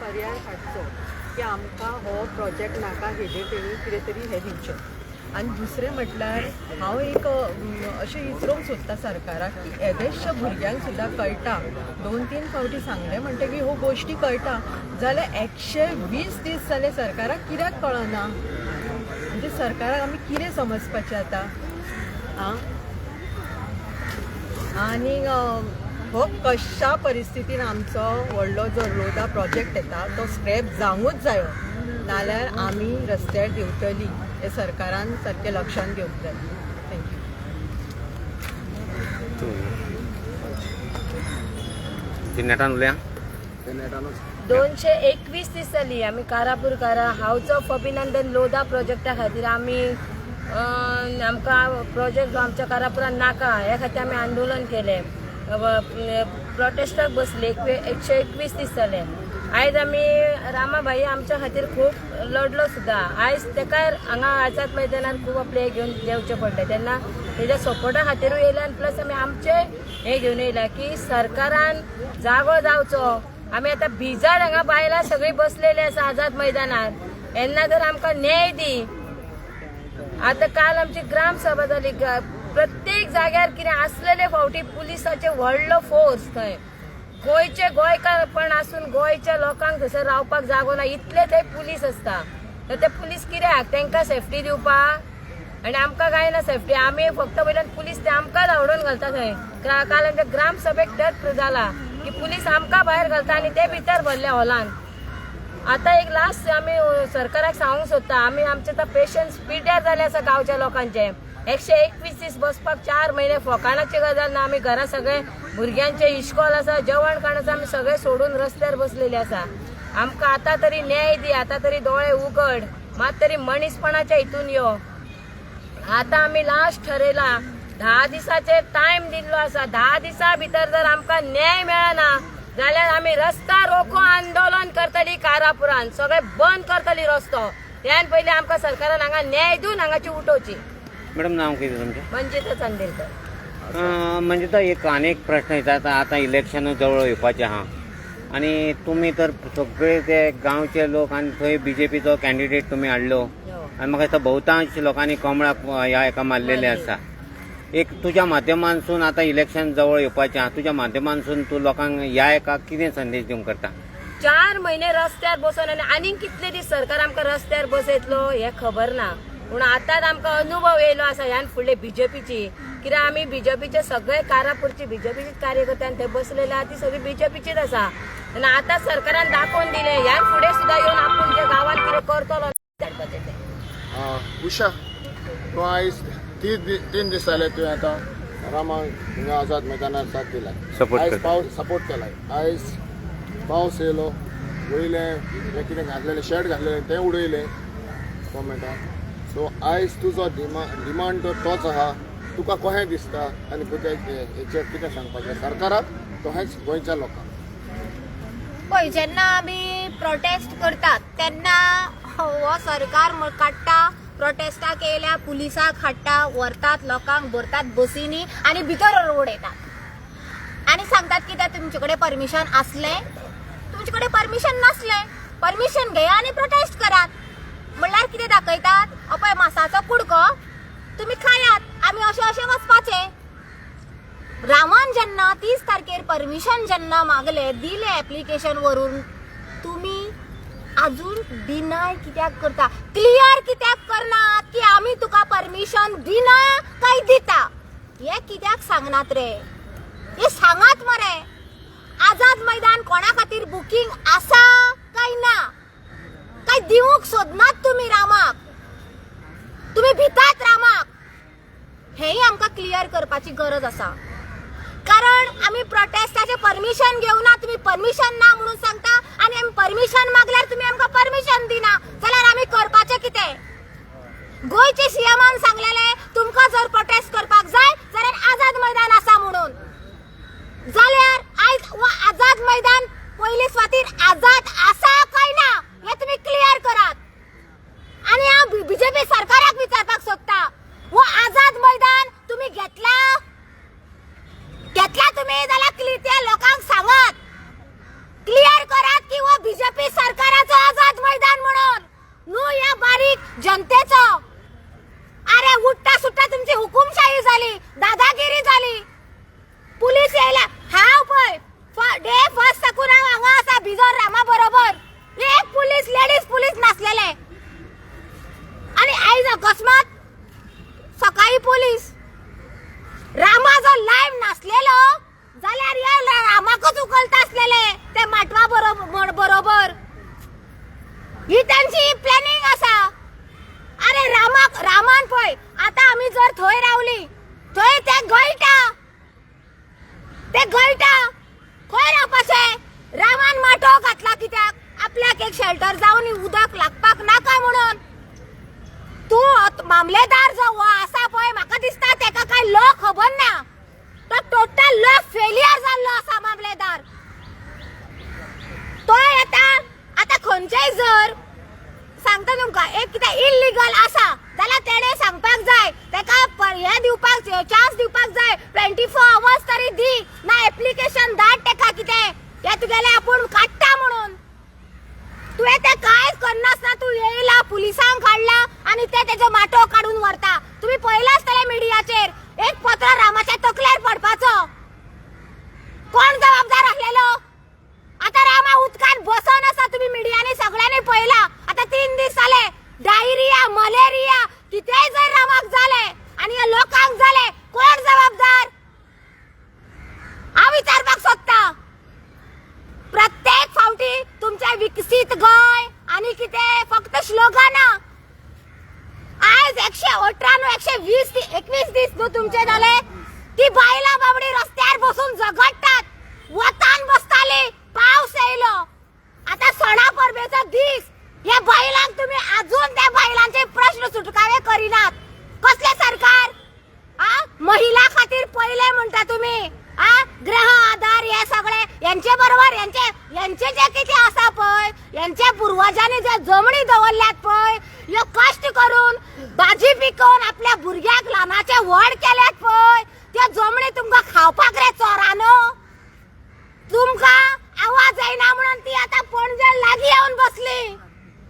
पर्याय हाडचो की आमकां हो प्रोजेक्ट नाका हेजेर तेणी कितें तरी हें दिवचें. आनी दुसरें म्हटल्यार हांव एक अशें विचारूंक सोदता सरकाराक की येदेशा भुरग्यांक सुद्दां कळटा 2-3 फावटी सांगलें म्हणटकीर ह्यो गोश्टी कळटा जाल्यार 120 दीस जाले सरकाराक कित्याक कळना. म्हणजे सरकाराक आमी कितें समजपाचें आतां आं. आनी हो कशा परिस्थितीन आमचो व्हडलो जो लोधा प्रोजेक्ट येता तो स्क्रॅप जावंकूच जायो नाल्यार आमी रस्त्यार देंवतली. हे सरकारान सारकें लक्षांत घेवंक जाय. थँक्यू. नेटान उलया. 221 दीस जाली आमी कारापुरकारा हाऊस ऑफ अभिनंदन लोधा प्रोजेक्टा खातीर आमी आमकां प्रोजेक्ट जो आमच्या कारापुरान नाका ह्या खातीर आमी आंदोलन केलें. प्रोटेस्टाक बसले 121 दीस जाले. आयज आमी रामाभाई आमच्या खातीर खूब लढलो सुद्दां. आयज तेका हांगा आझाद मैदानार खूब आपले घेवन देंवचें पडलें तेन्ना तेज्या सपोर्टा खातीरूय येयलें आनी प्लस आमी आमचें हें घेवन येयला की सरकारान जागो जावचो. आमी आतां बिजार हांगा बायलां सगळीं बसलेलीं आसा आझाद मैदानार. येन्ना जर आमकां न्याय दी. आतां काल आमची ग्राम सभा जाली. प्रत्येक जाग्यार कितें आसलेले फावटी पुलिसाचे व्हडलो फोर्स थंय. गोंयचे गोंयकारपण आसून गोंयच्या लोकांक थंयसर रावपाक जागो ना इतले थंय पुलीस आसता. तर ते पुलीस कित्याक तांकां सेफ्टी दिवपाक आनी आमकां काय ना सेफ्टी. आमी फक्त वयल्यान पुलीस ते आमकां धांवडोवन घालता थंय. काल आमच्या ग्राम सभेक तर जाला की पुलीस आमकां भायर घालता आनी ते भितर भरल्या हॉलान. आतां एक लास्ट आमी सरकाराक सांगूंक सोदता आमी आमचे आतां पेशंट्स पिड्ड्यार जाले आसा गांवच्या लोकांचे. 121 दीस बसपाक 4 म्हयने फोकाणाची गजाल ना. आमी घरा सगळे भुरग्यांचे इश्कॉल आसा जेवण खाण आसा आमी सगळे सोडून रस्त्यार बसलेले आसा. आमकां आतां तरी न्याय दी. आतां तरी दोळे उगड. मात तरी मनीसपणाच्या हितून यो. आतां आमी लास्ट ठरयला 10 दिसाचे टायम दिल्लो आसा. 10 दिसा भितर जर आमकां न्याय मेळना जाल्यार आमी रस्ता रोको आंदोलन करतली. कारापुरान सगळे बंद करतली रस्तो. त्यान पयलीं आमकां सरकारान हांगा न्याय दिवन हांगाची उठोवची. मॅडम नाव कितें तुमचें? मंजिता चांदेलकर. म्हणजे तो एक अनेक प्रश्न येतात. आता इलेक्शन जवळ येवपाचें आहा आनी तुमी तर सगळे ते गांवचे लोक आनी थंय बीजेपीचो कॅन्डिडेट तुमी हाडलो आनी म्हाका दिसता भोवतांश लोकांनी कमळाक ह्या हेका मारलेले आसा. एक तुज्या माध्यमांसून आतां इलेक्शन जवळ येवपाचें आहा तुज्या माध्यमांसून तूं लोकांक ह्या हेका कितें संदेश दिवंक करता? 4 म्हयने रस्त्यार बसून आनी कितले दीस सरकार आमकां रस्त्यार बसयतलो हें खबर ना. पूण आतांच आमकां अनुभव येयलो आसा ह्यान फुडले बीजेपीची. कित्याक आमी बीजेपीचे सगळे कारापुरची बीजेपीचीच कार्यकर्ते आनी थंय बसलेले आहा ती सगळी बीजेपीचीच आसा. आनी आतां सरकारान दाखोवन दिलें ह्यान फुडें सुद्दां येवन आपूण जे गांवांत कितें करतलो उशा तूं आयज 3 दीस जाले तुवें आतां रामा हिंगा आझाद मैदानार साथ दिला. सपोर्ट केला. आयज पावस येयलो वयलें हें कितें घातलेलें शेड घातलेलें तें उडयलें गव्हर्मेंटान. सो आयज तुजो डिमांड तो तोच आहा. तुका कशें दिसता आनी हेचेर कितें सांगपाचें सरकाराक तशेंच गोंयच्या लोकांक? पळय जेन्ना आमी प्रोटेस्ट करतात तेन्ना हो सरकार काडटा प्रोटेस्टाक येयल्या पुलिसाक हाडटा व्हरतात लोकांक भरतात बसींनी आनी भितर उडयतात आनी सांगतात कितें तुमचे कडेन परमिशन आसलें तुमचे कडेन परमिशन नासलें. परमिशन घेया आनी प्रोटेस्ट करात. म्हणल्यार कितें दाखयतात पळय मासाचो कुडको तुमी खायात आमी अशें वचपाचें. रामान जेन्ना 30 तारखेर परमिशन जेन्ना मागले दिले एप्लिकेशन वरून तुमी अजून डिनाय कित्याक करता? क्लियर कित्याक करनात की आमी तुका परमिशन दिना काय दिता? हे कित्याक सांगनात रे? हे सांगात मरे. आझाद मैदान कोणा खातीर बुकींग आसा काय ना? काय दिवंक सोदनात तुमी रामाक? तुमी भितात रामाक? हेय आमकां क्लियर करपाची गरज आसा. कारण आमी प्रोटेस्टाचे परमिशन घेवना तुमी परमिशन ना म्हणून सांगता आनी आमी परमिशन मागल्यार तुमी आमकां परमिशन दिना जाल्यार आमी करपाचें कितें? गोंयचे सीएमान सांगलेले तुमकां जर प्रोटेस्ट करपाक जाय जाल्यार आझाद मैदान आसा म्हणून. जाल्यार आयज आझाद मैदान पयले स्वातीर आझाद आसा काय ना हे तुमी क्लियर करात. आनी हांव बीजेपी सरकाराक विचारपाक सोदता हो आझाद मैदान तुमी घेतला तुमी जाल्यार त्या लोकांक सांगात क्लियर करात की हो बीजेपी ही त्यांची प्लॅनिंग असा. अरे रामान पळय आता आम्ही जर थंय रावली थंय ते गळटा खंय रावपाचें. रामान माटो घातला कित्याक आपल्याक एक शेल्टर जावन उदक लागपाक नाका म्हणून. तूं मामलेदार जो हो आसा पळय म्हाका दिसता तेका काय लॉ खबर ना. तो टोटल लॉ फेलियर जाल्लो आसा मामलेदार. तो आता खंयचेय जर सांगता तुमकां एक कितें इल्लीगल आसा जाल्यार तेणे सांगपाक जाय तेका हे दिवपाक चान्स दिवपाक जाय 24 आवर्स तरी दी ना एप्लिकेशन धाड तेका कितें हे तुगेले आपूण काडटा म्हणून. तुवें तें कांयच करनासतना तूं येयला पुलिसांक काडला आनी ते तेजो माटो काडून व्हरता. तुमी पळयलां आसतलें मिडियाचेर एक पत्र रामाच्या तकलेर पडपाचो. कोण जबाबदार आसलेलो. आता रामा उदकान बसून आसा. तुम्ही मिडियाने सगळ्यांनी पळयला. आता 3 दीस जाले डायरिया मलेरिया कितेंय जर रामाक जाले आनी ह्या लोकांक जाले कोण जबाबदार. हांव विचारपाक सोदता. प्रत्येक फावटी तुमचे विकसीत गोंय आनी कितें फक्त स्लोगनां. आज 118 न्हू 121 दीस न्हू तुमचे जाले. ती बायलां बाबडी रस्त्यार बसून झगडटात. वतान बसताली पावस येयलो. आता सणा परबेचो दीस हे बायलांक तुम्ही अजून त्या बायलांचे प्रश्न सुटकावे करिनात. कसले सरकार. महिला खातीर पहिले म्हणटा तुम्ही ग्रह आधार हे सगळे यांचे बरोबर यांचे जे किती आसा पळय यांच्या पूर्वजांनी जे जमणी दवरल्यात पळय ह्यो कष्ट करून भाजी पिकोवन आपल्या भुरग्याक ल्हानाचे व्हड केल्यात पळय त्या जमणी तुमकां खावपाक रे चोरानो. तुमकां आवाज येना म्हणून ती आता पणजे लागीं येवन बसली.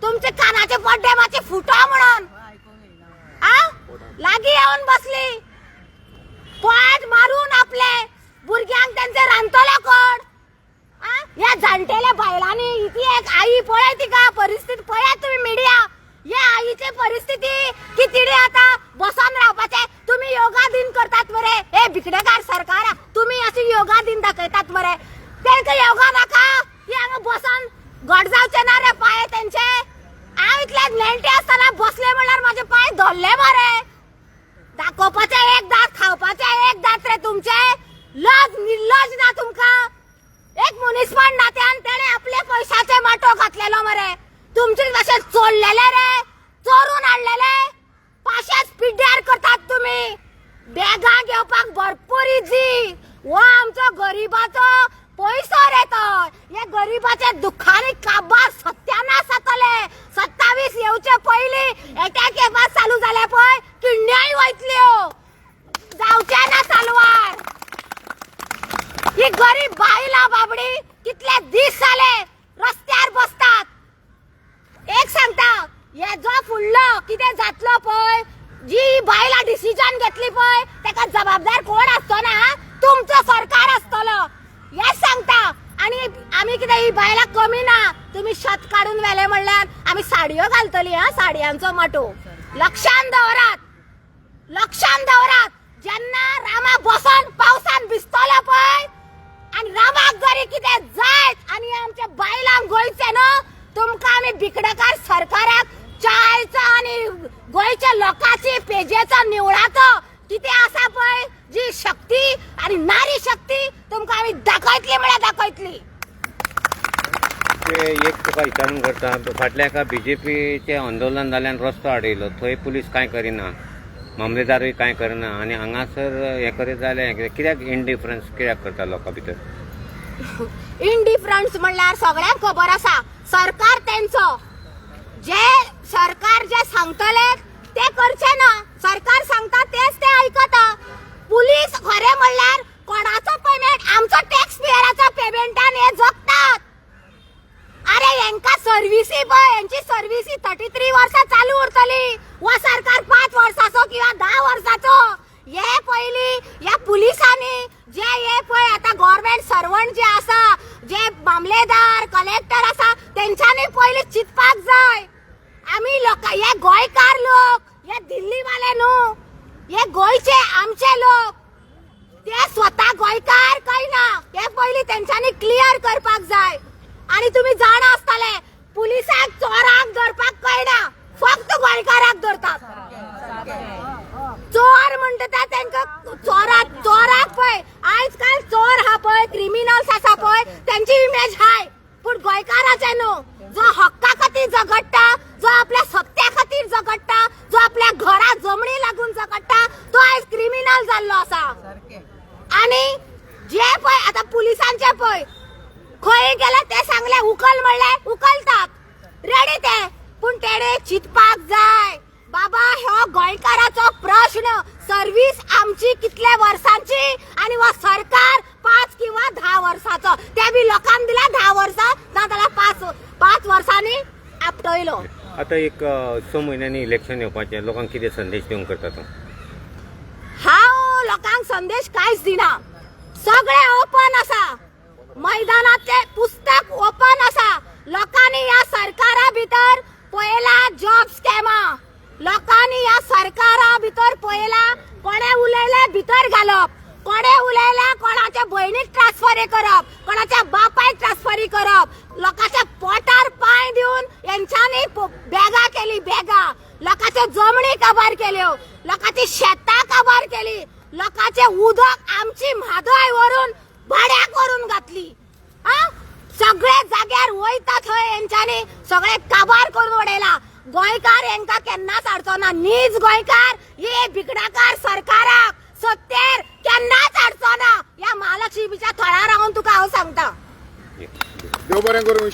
तुमचे कानाचे पड्डे मातशे फुटो म्हणून लागीं येवन बसली. पोट मारून आपले भुरग्यांक त्यांचे रांदतलो कोण. या जाणटेल्या बायलांनी इतली एक आई पळय तिका परिस्थिती पळयात तुम्ही मिडिया. या आईची परिस्थिती की तिने आता बसून रावपाचे. तुम्ही योगा दिन करतात मरे हे भिकडेकार सरकार. तुम्ही अशी योगा दिन दाखयतात मरे. तेंका योगा नाका ही हांगा बसून घट जावचे ना रे पाय तेंचे. हांव इतले नेणटे आसतना बसले म्हणल्यार माझे पाय धरले मरे. दाखोवपाचे एक दात खावपाचे एक दात रे तुमचे. लज निर्लज ना तुमका. एक मुनिसिपल नात्यान तेणे आपले पैशाचे माटो घातलेलो मरे. तुमचे कशे चोरलेले रे चोरून हाडलेले. पाशाच पिड्ड्यार करतात तुम्ही. बॅगा घेवपाक भरपूर इजी. हो आमचो गरीबाचो पैसो रे तो. हे गरीबाचे दुःखानी काबार सत्यानाश जातले. 27 येवचे पयली अटॅक येवपाक चालू जाले पळय किडन्याय वयतल्यो. जावचे ना चालवार. ही गरीब बायला बाबडी कितले दीस जाले रस्त्यार बसतात. एक सांगता हे जो फुडलो कितें जातलो पळय जी बायला डिसिजन घेतली पळय तेका जबाबदार कोण आसतो ना तुमचो सरकार आसतलो. हेच सांगता. आणि आम्ही कितें ही बायला कमी ना. तुम्ही शेत काढून वेले म्हणल्यार आम्ही साडयो घालतली. साडयांचो माटो लक्षान दवरात. जेन्ना रामा बसून पावसान भिजतलो पळय आणि रामाक जरी कितें जायत आनी आमच्या बायलांक गोंयचे न्हू तुमकां आमी भिकडेकार सरकाराक चायचो आनी गोंयच्या लोकांची पेजेचो निवळाचो कितें आसा पळय जी शक्ती आणि नारी शक्ती तुमकां आमी दाखयतली म्हळ्यार दाखयतली. एक तुका विचारून करता. फाटल्या एका बीजेपीचे आंदोलन जाल्यान रस्तो आडयलो थंय पुलीस कांय करिना मामलेदारूय कांय करना आनी हांगासर हे करीत जाल्यार कित्याक इनडिफरन्स कित्याक करता लोकां भितर. इनडिफरन्स म्हणल्यार सगळ्यांक खबर आसा सरकार तेंचो. जे सरकार जे सांगतले ते करचे ना. सरकार सांगता तेच ते आयकता. पुलीस खरे म्हणल्यार कोणाचो पेमेंट आमचो टॅक्स पेयराचो पेमेंटान हे जगतात. अरे यांका सर्व्हिसी पळय यांची सर्व्हिसी 33 वर्सां चालू उरतली. व सरकार 5 वर्साचो किंवा 10 वर्साचो. हे पयली या पुलिसांनी जे हे पळय आता गव्हर्नमेंट सर्वंट जे आसा जे मामलेदार कलेक्टर आसा तेंच्यांनी पयली चिंतपाक जाय. आमी लोक हे गोंयकार लोक हे दिल्ली वाले न्हू हे गोंयचे आमचे लोक ते स्वतः गोंयकार काय ना हे पयली तेंच्यांनी क्लियर करपाक जाय. आणि तुम्ही जाणा आसतले पुलिसाक चोराक धरपाक कळना, फक्त गोंयकाराक धरतात. चोर म्हणटा तांकां चोराक पळय, आयज काल चोर हा पळय, क्रिमिनल्स आसा पळय, त्यांची इमेज हाय, पूण गोंयकाराचे न्हू. जो हक्का खातीर झगडटा, जो आपल्या सत्या खातीर झगडटा, जो आपल्या घरा जमणी लागून झगडटा, तो आयज क्रिमिनल जाल्लो आसा. आणि जे पळय आता पुलिसांचे पळय, खंय गेले ते सांगले उकल म्हणले उकलतात, रेडी ते. पूण तेडे चिंतपाक जाय बाबा, ह्यो गोंयकाराचो प्रश्न, सर्व्हिस आमची कितल्या वर्सांची आणि वो सरकार 5 किंवा 10 वर्साचो, ते बी लोकांनी दिला 10 वर्सां, नाजाल्यार 5 वर्सांनी आपटयलो. आता एक 6 म्हयन्यांनी इलेक्शन येवपाचें, लोकांक कितें संदेश दिवंक करता तूं? हांव लोकांक संदेश कांयच दिना. सगळे ओपन आसा, मैदानाचे पुस्तक ओपन आसा. लोकांनी ह्या सरकारा भितर पळयला जॉब स्कॅमा, लोकांनी ह्या सरकारा भितर पळयला कोणे उलयले भितर घालप, कोणे उलयला कोणाच्या भयणीक ट्रान्सफरी करप, कोणाच्या बापायक ट्रान्सफरी करप, लोकांच्या पोटार पांय दिवन यांच्यानी बॅगा केली, बॅगा, लोकांच्या जमणी काबार केल्यो, लोकांची शेतां काबार केली, लोकांचे उदक आमची म्हादय व्हरून भाड्याक व्हरून घातली. सगळे जाग्यार वयता थंय यांच्यानी सगळे काबार करून उडयला. गोंयकार यांका केन्नाच आडचो ना. नीज गोंयकार हे भिकडाकार सरकाराक सत्तेर केन्नाच आडचो ना. या महालक्ष्मीच्या थळार रावून तुका हांव सांगता. देव बरें करूं.